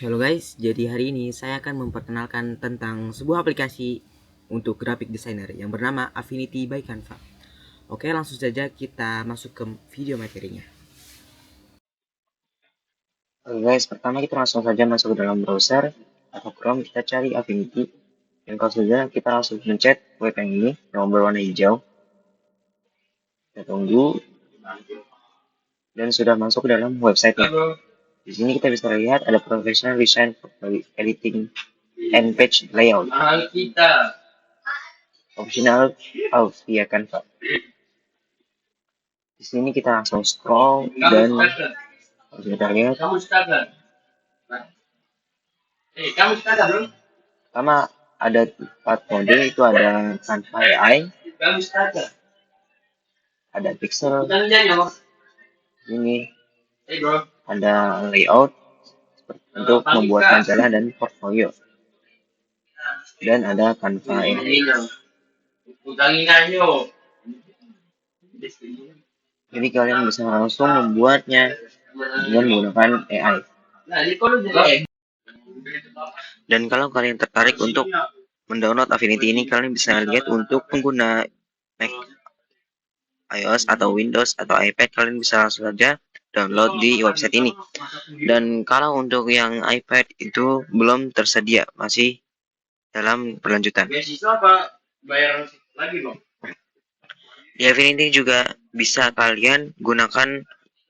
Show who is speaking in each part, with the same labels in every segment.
Speaker 1: Halo guys, jadi hari ini saya akan memperkenalkan tentang sebuah aplikasi untuk graphic designer yang bernama Affinity by Canva. Oke, langsung saja kita masuk ke video materinya.
Speaker 2: Oke guys, pertama kita langsung saja masuk ke dalam browser atau Chrome, kita cari Affinity. Dan kalau sudah, kita langsung pencet web yang ini, yang berwarna hijau. Kita tunggu, dan sudah masuk ke dalam website-nya. Di sini kita bisa lihat ada professional design for editing and page layout. Optional out via Canva. Di sini kita langsung scroll dan kita lihat. Pertama ada 4 mode, itu ada Canva AI, ada pixel, ini ada layout untuk membuat majalah dan portfolio, dan ada Canva ini. Jadi kalian bisa langsung membuatnya dengan menggunakan AI. Dan kalau kalian tertarik untuk mendownload Affinity ini, kalian bisa lihat untuk pengguna Mac, iOS atau Windows atau iPad, kalian bisa langsung saja download di website ini. Dan kalau untuk yang iPad itu belum tersedia, masih dalam berlanjutan. Di Affinity juga bisa kalian gunakan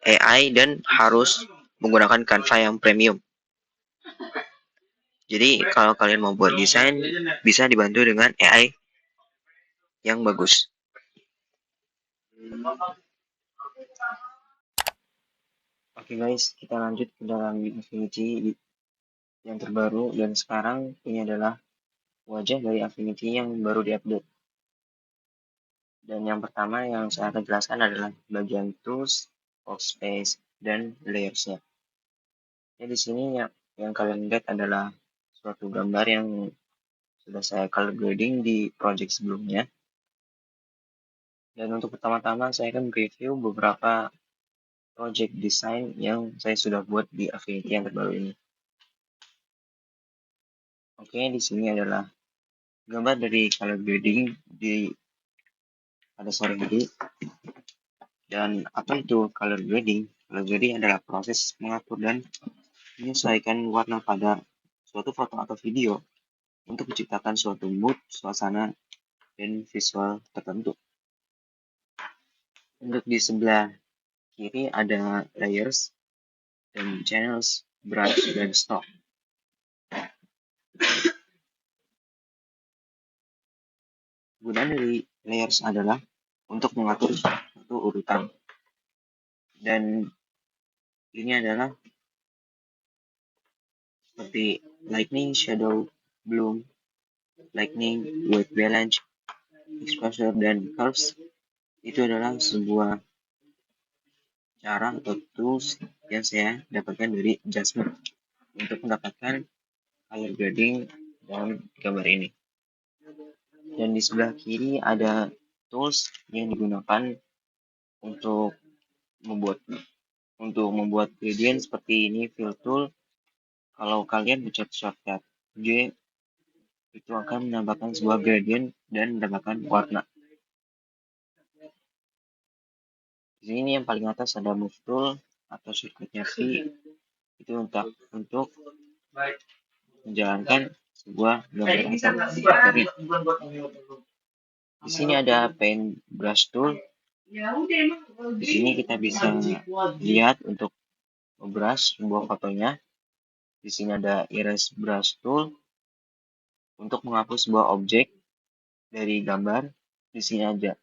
Speaker 2: AI dan harus menggunakan Canva yang premium. Jadi kalau kalian mau buat desain, bisa dibantu dengan AI yang bagus. Oke guys, kita lanjut ke dalam Affinity yang terbaru, dan sekarang ini adalah wajah dari Affinity yang baru diupdate. Dan yang pertama yang saya akan jelaskan adalah bagian tools, workspace, dan layers-nya. Ya, di sini yang kalian lihat adalah suatu gambar yang sudah saya color grading di project sebelumnya. Dan untuk pertama-tama saya akan review beberapa project design yang saya sudah buat di Affinity yang terbaru ini. Oke, di sini adalah gambar dari color grading pada sore hari. Dan apa itu color grading? Color grading adalah proses mengatur dan menyesuaikan warna pada suatu foto atau video untuk menciptakan suatu mood, suasana, dan visual tertentu. Untuk di sebelah kiri ada layers dan channels, brush, dan stock. Gunaan dari layers adalah untuk mengatur suatu urutan. Dan ini adalah seperti lightning, shadow, bloom, lightning, white balance, exposure, dan curves. Itu adalah sebuah cara atau tools yang saya dapatkan dari Adjustment untuk mendapatkan color grading dalam gambar ini. Dan di sebelah kiri ada tools yang digunakan untuk membuat gradient seperti ini, fill tool. Kalau kalian pencet shortcut G, itu akan menambahkan sebuah gradient dan menambahkan warna. Di sini yang paling atas ada move tool atau shortcutnya V, itu untuk menjalankan sebuah gambar atau Di sini ada paint brush tool. Di sini kita bisa lihat untuk membrush sebuah fotonya. Di sini ada erase brush tool untuk menghapus sebuah objek dari gambar. Di sini ada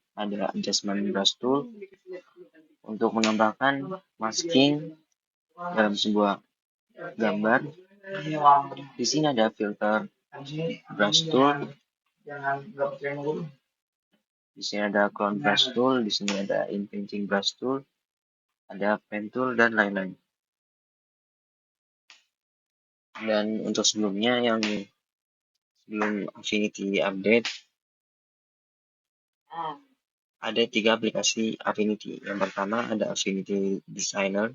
Speaker 2: adjustment brush tool untuk menambahkan masking dalam sebuah gambar. Di sini ada filter brush tool. Di sini ada clone brush tool, di sini ada inpainting brush tool, ada pen tool, dan lain-lain. Dan untuk sebelumnya, yang sebelum Affinity update, ada 3 aplikasi Affinity. Yang pertama ada Affinity Designer,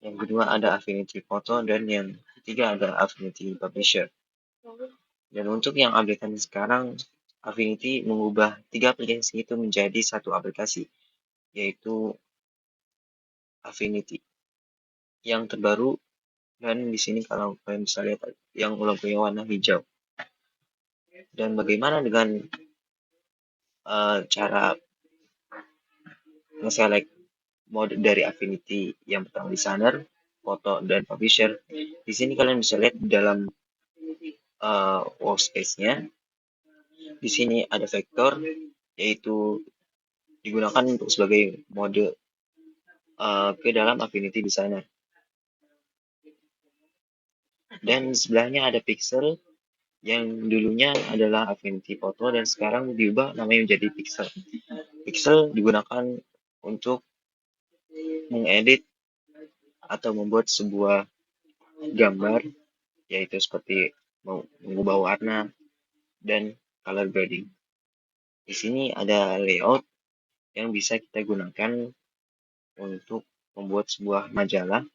Speaker 2: yang kedua ada Affinity Photo, dan yang ketiga ada Affinity Publisher. Dan untuk yang updatean sekarang, Affinity mengubah 3 aplikasi itu menjadi satu aplikasi, yaitu Affinity yang terbaru. Dan di sini kalau kalian bisa lihat yang logonya warna hijau. Dan bagaimana dengan cara nge-select mode dari Affinity? Yang pertama designer, foto, dan publisher. Di sini kalian bisa lihat di dalam workspace-nya. Di sini ada vektor, yaitu digunakan untuk sebagai mode ke dalam Affinity Designer. Dan sebelahnya ada pixel yang dulunya adalah Affinity Photo dan sekarang diubah namanya menjadi pixel. Pixel digunakan untuk mengedit atau membuat sebuah gambar, yaitu seperti mengubah warna dan color grading. Di sini ada layout yang bisa kita gunakan untuk membuat sebuah majalah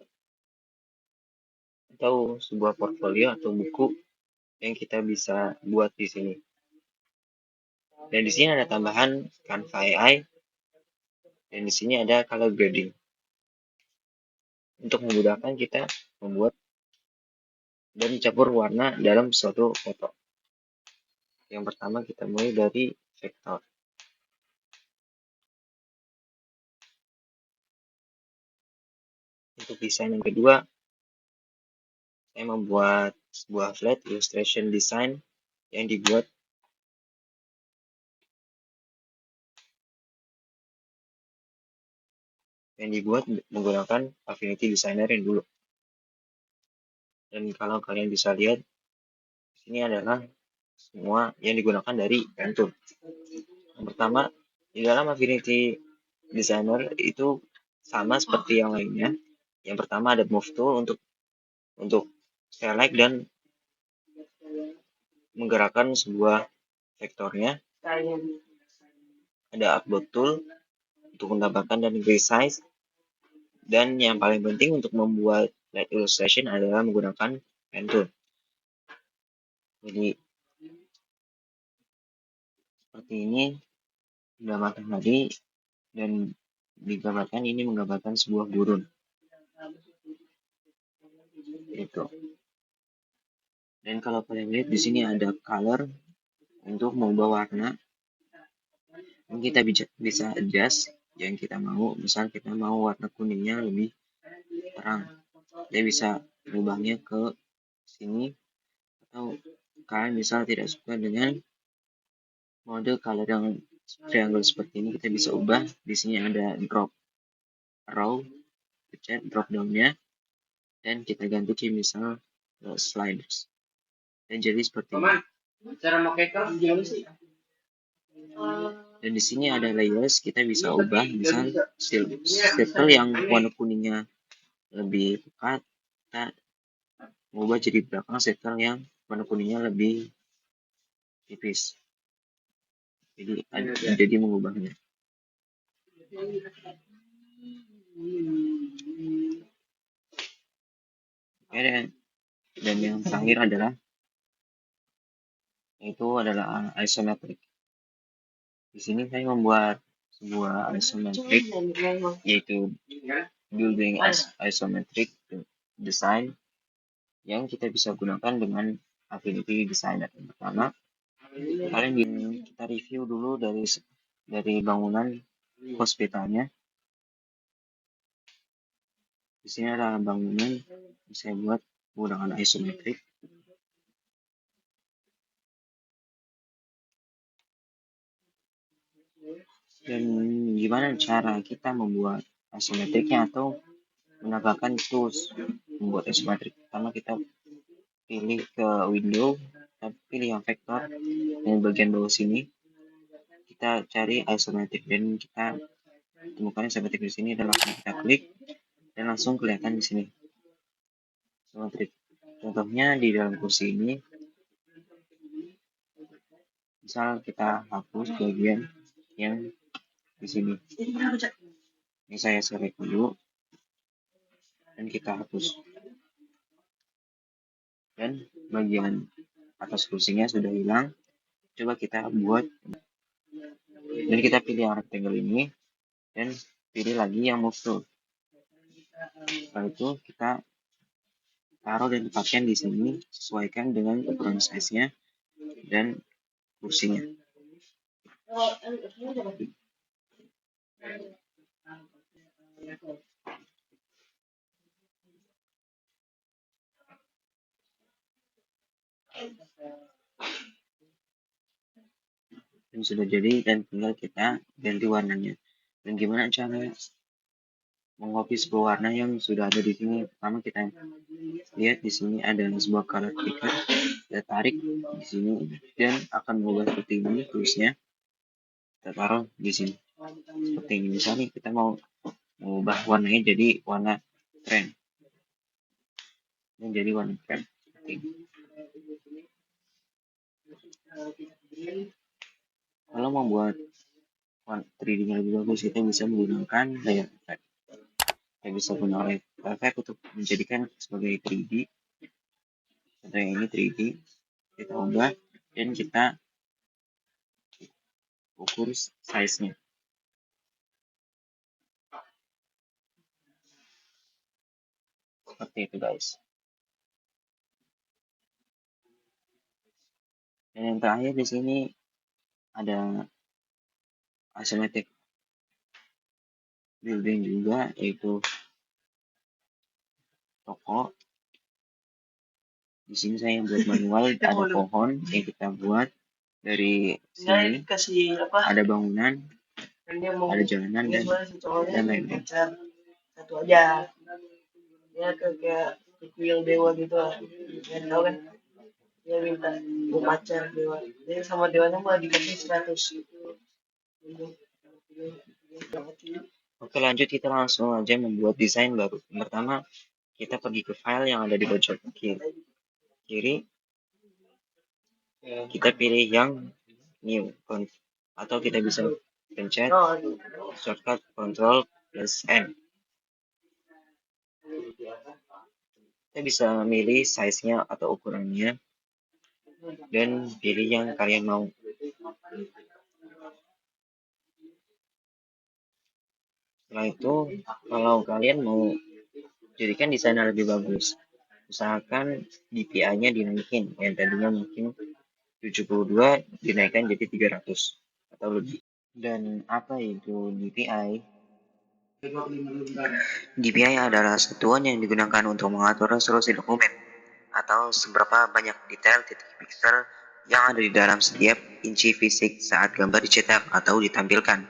Speaker 2: atau sebuah portfolio atau buku yang kita bisa buat di sini. Dan di sini ada tambahan Canva AI dan di sini ada color grading untuk memudahkan kita membuat dan campur warna dalam suatu foto. Yang pertama kita mulai dari vektor. Untuk desain yang kedua, saya membuat sebuah flat illustration design yang dibuat menggunakan Affinity Designer yang dulu. Dan kalau kalian bisa lihat, ini adalah semua yang digunakan dari Pentool. Yang pertama, di dalam Affinity Designer itu sama seperti yang lainnya. Yang pertama ada Move Tool untuk select dan menggerakkan sebuah vektornya. Ada Upload Tool untuk menambahkan dan resize. Dan yang paling penting untuk membuat light illustration adalah menggunakan pen tool. Jadi seperti ini menggambarkan tadi dan digambarkan ini menggambarkan sebuah burung. Itu. Dan kalau kalian lihat di sini ada color untuk mengubah warna. Dan kita bisa adjust yang kita mau. Misal kita mau warna kuningnya lebih terang, dia bisa merubahnya ke sini. Atau kalian misal tidak suka dengan mode color yang triangle seperti ini, kita bisa ubah. Di sini ada drop row, pencet drop down-nya dan kita ganti misal sliders. Dan jadi seperti ini. Dan di sini ada layers, kita bisa ubah misal circle yang warna kuningnya lebih pekat, kita mengubah jadi belakang circle yang warna kuningnya lebih tipis. Jadi mengubahnya. Oke, dan yang terakhir adalah isometric. Di sini saya membuat sebuah isometric, yaitu building isometric design yang kita bisa gunakan dengan Affinity Designer. Yang pertama, kita review dulu dari bangunan hospitalnya. Di sini ada bangunan yang saya buat menggunakan isometric. Dan gimana cara kita membuat isometriknya atau menambahkan tools membuat isometrik? Pertama kita pilih ke window, kita pilih yang vektor yang bagian bawah sini, kita cari isometrik dan kita temukan isometrik di sini dan langsung kita klik dan langsung kelihatan di sini isometrik. Contohnya di dalam kursi ini, misal kita hapus bagian yang di sini. Ini saya select dulu dan kita hapus. dan bagian atas kursinya sudah hilang. Coba kita buat, dan kita pilih yang rectangle ini dan pilih lagi yang move tool. Setelah itu kita taruh dan tempatkan di sini sesuaikan dengan ukuran size-nya dan kursinya. Dan sudah jadi, dan tinggal kita ganti warnanya. Dan gimana cara mengcopy sebuah warna yang sudah ada di sini? Pertama kita lihat di sini ada sebuah color picker, kita tarik di sini dan akan mengubah seperti ini tulisnya. Kita taruh di sini seperti ini. Misalnya kita mau mengubah warnanya jadi warna krem, dan jadi warna krem seperti ini. Kalau membuat 3D-nya lebih bagus, kita bisa menggunakan layer effect. Kita bisa gunakan layer effect untuk menjadikan sebagai 3D. Contohnya ini 3D, kita ubah dan kita ukur size-nya. Seperti itu guys. Dan yang terakhir di sini ada asymmetric building juga, yaitu toko. Di sini saya buat manual, ada pohon yang kita buat dari sini, ada bangunan, ada jalanan dan lain-lain.
Speaker 3: Satu aja dia kayak kuil dewa gitu lah, kan tahu kan, dia minta mau pacar dewa, dia sama dewanya mah dikasih 100 gitu.
Speaker 2: Oke, lanjut, kita langsung aja membuat desain baru. Yang pertama, kita pergi ke file yang ada di pojok kiri, kita pilih yang new, atau kita bisa pencet shortcut Ctrl plus N. Kita bisa milih size-nya atau ukurannya dan pilih yang kalian mau. Setelah itu, kalau kalian mau jadikan desainnya lebih bagus, usahakan DPI-nya dinaikin, yang tadinya mungkin 72 dinaikkan jadi 300 atau lebih. Dan apa itu DPI? DPI adalah satuan yang digunakan untuk mengatur resolusi dokumen atau seberapa banyak detail titik pixel yang ada di dalam setiap inci fisik saat gambar dicetak atau ditampilkan.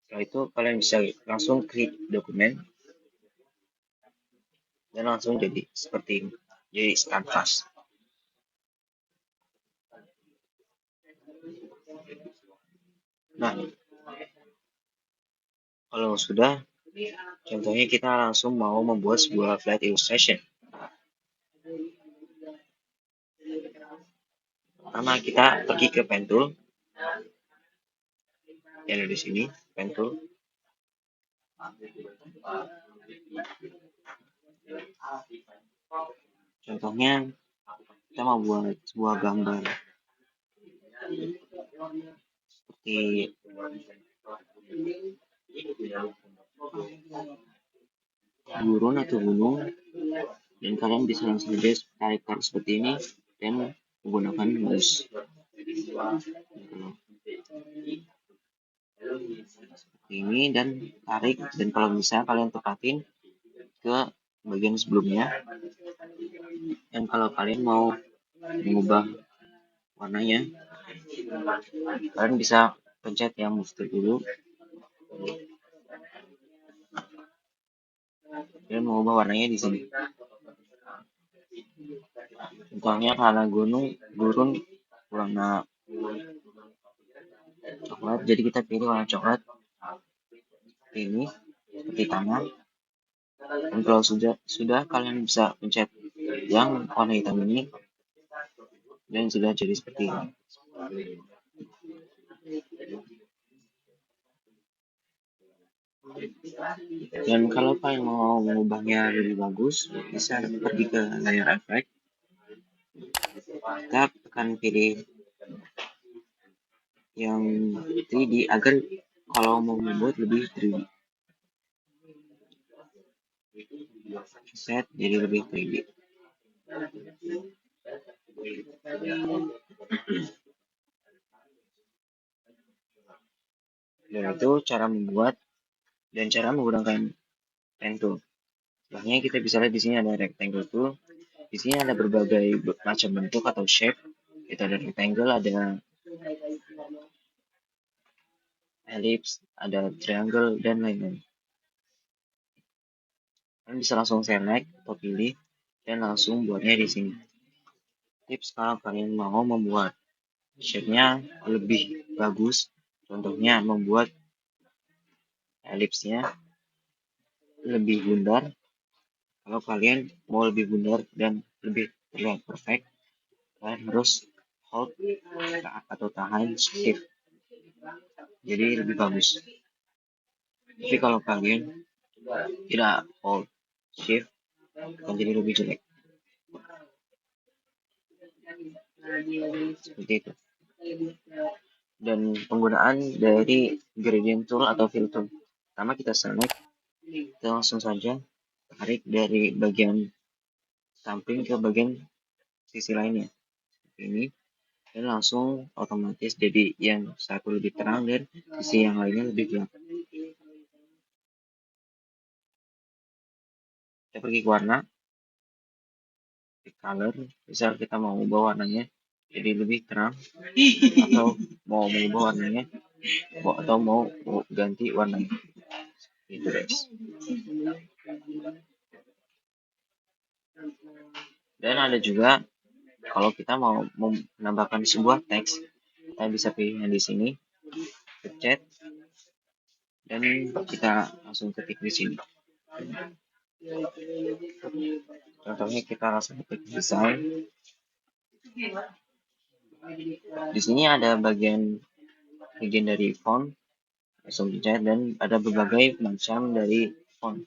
Speaker 2: Setelah itu kalian bisa langsung klik dokumen dan langsung jadi seperti ini, jadi kanvas. Nah, kalau sudah, contohnya kita langsung mau membuat sebuah flat illustration. Pertama kita pergi ke pen tool yang ada di sini, pen tool. Contohnya kita mau buat sebuah gambar seperti gurun atau gunung, dan kalian bisa langsung saja tarik seperti ini dan menggunakan mouse. Seperti ini dan tarik, dan kalau bisa kalian tepatin ke bagian sebelumnya. Dan kalau kalian mau mengubah warnanya, kalian bisa pencet yang move tool dulu dan mengubah warnanya di sini. Contohnya karena gurun warna coklat, jadi kita pilih warna coklat seperti ini, seperti tangan. Dan kalau sudah kalian bisa pencet yang warna hitam ini dan sudah jadi seperti ini. Dan kalau kalian mau mengubahnya lebih bagus, bisa pergi ke layer effect kita akan pilih yang 3D agar kalau mau membuat lebih 3D. Set jadi lebih 3D. Dan itu cara membuat dan cara menggunakan pen tool. Setelahnya kita bisa lihat di sini ada rectangle tool. Di sini ada berbagai macam bentuk atau shape. Kita ada rectangle, ada ellipse, ada triangle, dan lain-lain. Kalian bisa langsung select atau pilih dan langsung buatnya di sini. Tips kalau kalian mau membuat shape-nya lebih bagus, contohnya membuat ellipse-nya lebih bundar. Kalau kalian mau lebih bundar dan lebih terlihat perfect, kalian harus hold atau tahan shift, jadi lebih bagus. Tapi kalau kalian tidak hold shift, akan jadi lebih jelek. Seperti itu. Dan penggunaan dari gradient tool atau fill tool. Pertama kita select, kita langsung saja tarik dari bagian samping ke bagian sisi lainnya. Seperti ini. Dan langsung otomatis jadi yang satu lebih terang dan sisi yang lainnya lebih gelap. Kita pergi ke warna, di color, misal kita mau ubah warnanya jadi lebih terang, atau mau mengubah warnanya, atau mau ganti warnanya. Itu guys. Dan ada juga kalau kita mau menambahkan sebuah teks, kita bisa pilih yang di sini, pencet, dan kita langsung ketik di sini. Contohnya kita langsung ketik design. Di sini ada bagian dari font, langsung pencet, dan ada berbagai macam dari font.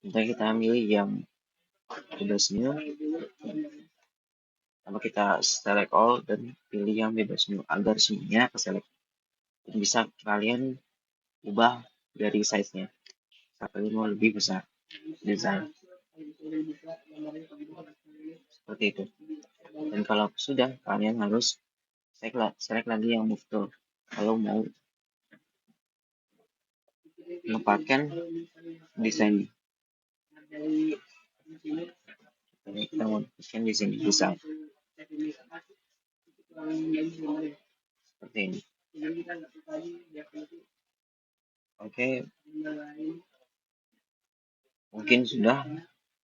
Speaker 2: Nanti kita ambil yang bebas new, lalu kita select all dan pilih yang bebas new agar semuanya ke select. Dan bisa kalian ubah dari size-nya. Kalian mau lebih besar desain. Seperti itu. Dan kalau sudah, kalian harus select lagi yang move tool kalau mau menempatkan desain. Jadi kita mau menempatkan di sini desain. Seperti ini. Oke. Mungkin sudah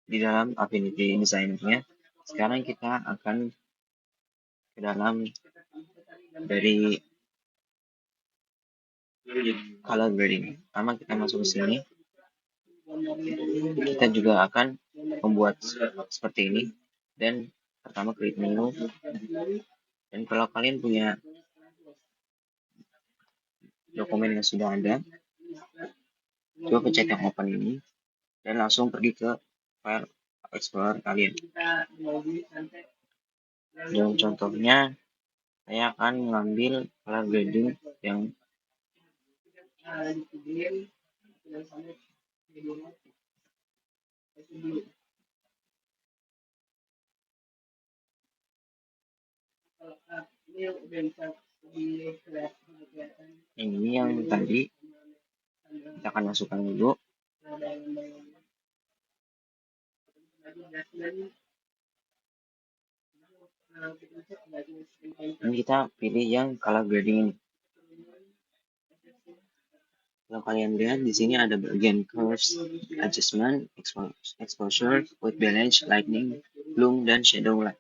Speaker 2: di dalam Affinity Designer-nya. Sekarang kita akan ke dalam dari color grading. Pertama kita masuk ke sini. Kita juga akan membuat seperti ini. Dan pertama klik menu. Dan kalau kalian punya dokumen yang sudah ada, coba pencet yang open ini dan langsung pergi ke file explorer kalian. Dan contohnya saya akan mengambil color grading yang ini yang tadi kita akan masukkan dulu. Dan kita pilih yang color grading ini. Kalau kalian lihat di sini ada bagian curves, adjustment, exposure, white balance, lightning, bloom, dan shadow light.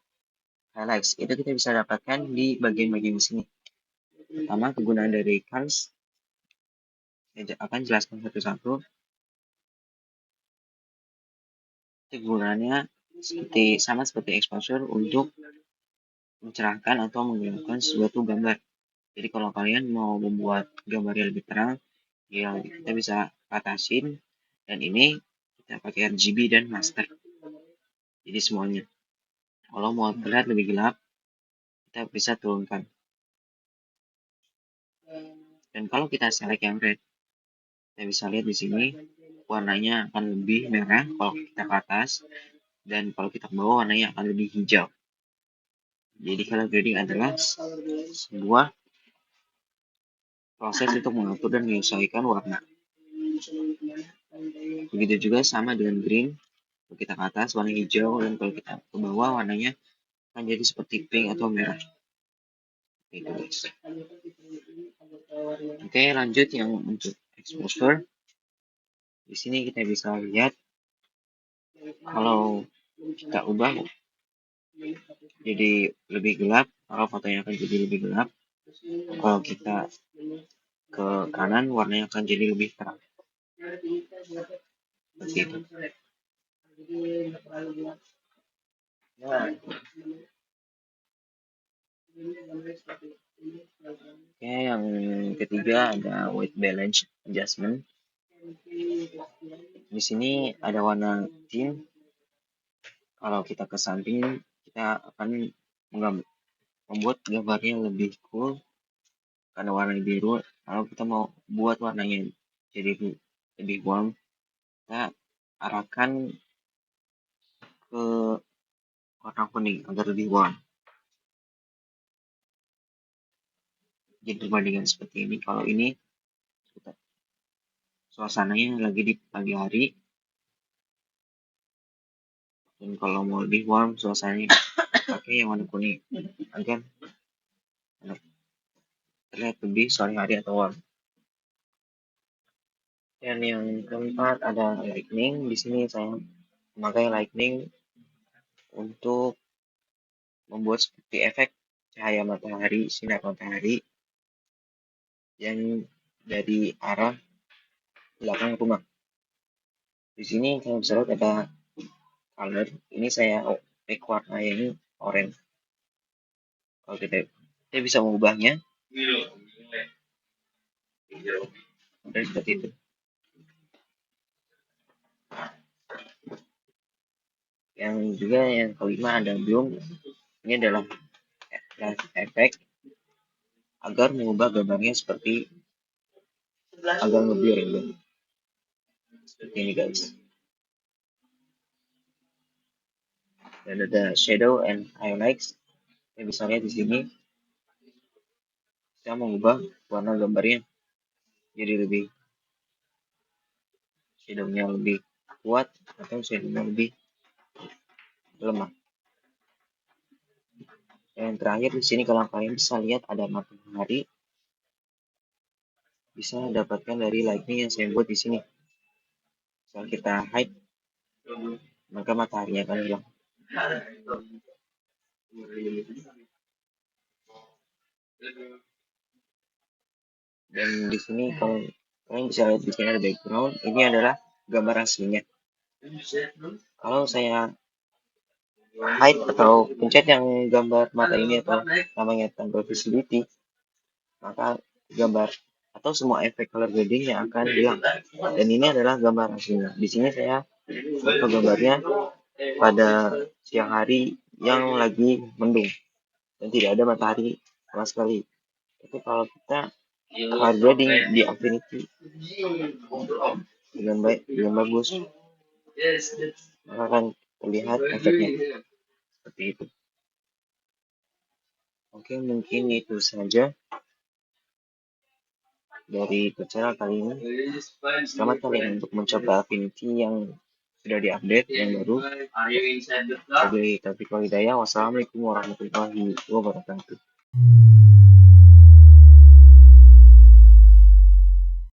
Speaker 2: Highlights itu kita bisa dapatkan di bagian-bagian sini. Pertama, kegunaan dari colors. Saya akan jelaskan satu-satu. Kegunaannya sama seperti exposure untuk mencerahkan atau menggelapkan suatu gambar. Jadi kalau kalian mau membuat gambar yang lebih terang, ya kita bisa batasin. Dan ini kita pakai RGB dan master. Jadi semuanya. Kalau mau terlihat lebih gelap, kita bisa turunkan. Dan kalau kita select yang red, kita bisa lihat di sini warnanya akan lebih merah kalau kita ke atas, dan kalau kita ke bawah warnanya akan lebih hijau. Jadi color grading adalah sebuah proses untuk mengatur dan menyesuaikan warna. Begitu juga sama dengan green, kalau kita ke atas warna hijau, dan kalau kita ke bawah warnanya akan jadi seperti pink atau merah. Itu guys. Oke, lanjut yang untuk exposure. Di sini kita bisa lihat kalau kita ubah jadi lebih gelap, kalau fotonya akan jadi lebih gelap. Kalau kita ke kanan, warnanya akan jadi lebih terang. Seperti itu. Nah, oke, yang ketiga ada white balance adjustment. Di sini ada warna tint. Kalau kita ke samping, kita akan membuat gambarnya lebih cool karena warna biru. Kalau kita mau buat warnanya jadi lebih warm, kita arahkan ke warna kuning agar lebih warm. Jadi perbandingan seperti ini. Kalau ini suasananya lagi di pagi hari, dan kalau mau lebih warm suasananya pakai yang warna kuning agar terlihat lebih sore hari atau warm. Dan yang keempat ada lightning. Di sini saya memakai lightning untuk membuat seperti efek cahaya matahari, sinar matahari yang dari arah belakang rumah. Di sini saya bisa lihat ada color. Ini saya pick warna ini orange. Kalau kita bisa mengubahnya dan seperti itu. Yang juga yang kelima ada bloom. Ini adalah efek agar mengubah gambarnya seperti agar lebih random. Seperti ini guys. Dan ada shadow and highlights. Kita bisa lihat di sini saya mengubah warna gambarnya jadi lebih shadownya lebih kuat atau shadownya lebih lemah. Dan terakhir di sini kalau kalian bisa lihat ada matahari, bisa dapatkan dari lightning yang saya buat di sini. Kalau kita hide, maka mataharinya akan hilang. Dan di sini kalau kalian bisa lihat di sini ada background, ini adalah gambar aslinya. Kalau saya hide atau pencet yang gambar mata ini atau namanya toggle visibility, maka gambar atau semua efek color grading yang akan hilang. Dan ini adalah gambar aslinya. Di sini saya foto gambarnya pada siang hari yang lagi mendung dan tidak ada matahari sama sekali. Tapi kalau kita color grading di Affinity dengan baik, dengan bagus, maka akan terlihat efeknya seperti itu. Oke, mungkin itu saja dari tutorial kali ini. Selamat kalian untuk mencoba Affinity yang sudah diupdate yang baru. Wabillahi taufiq wal hidayah. Wassalamualaikum warahmatullahi wabarakatuh.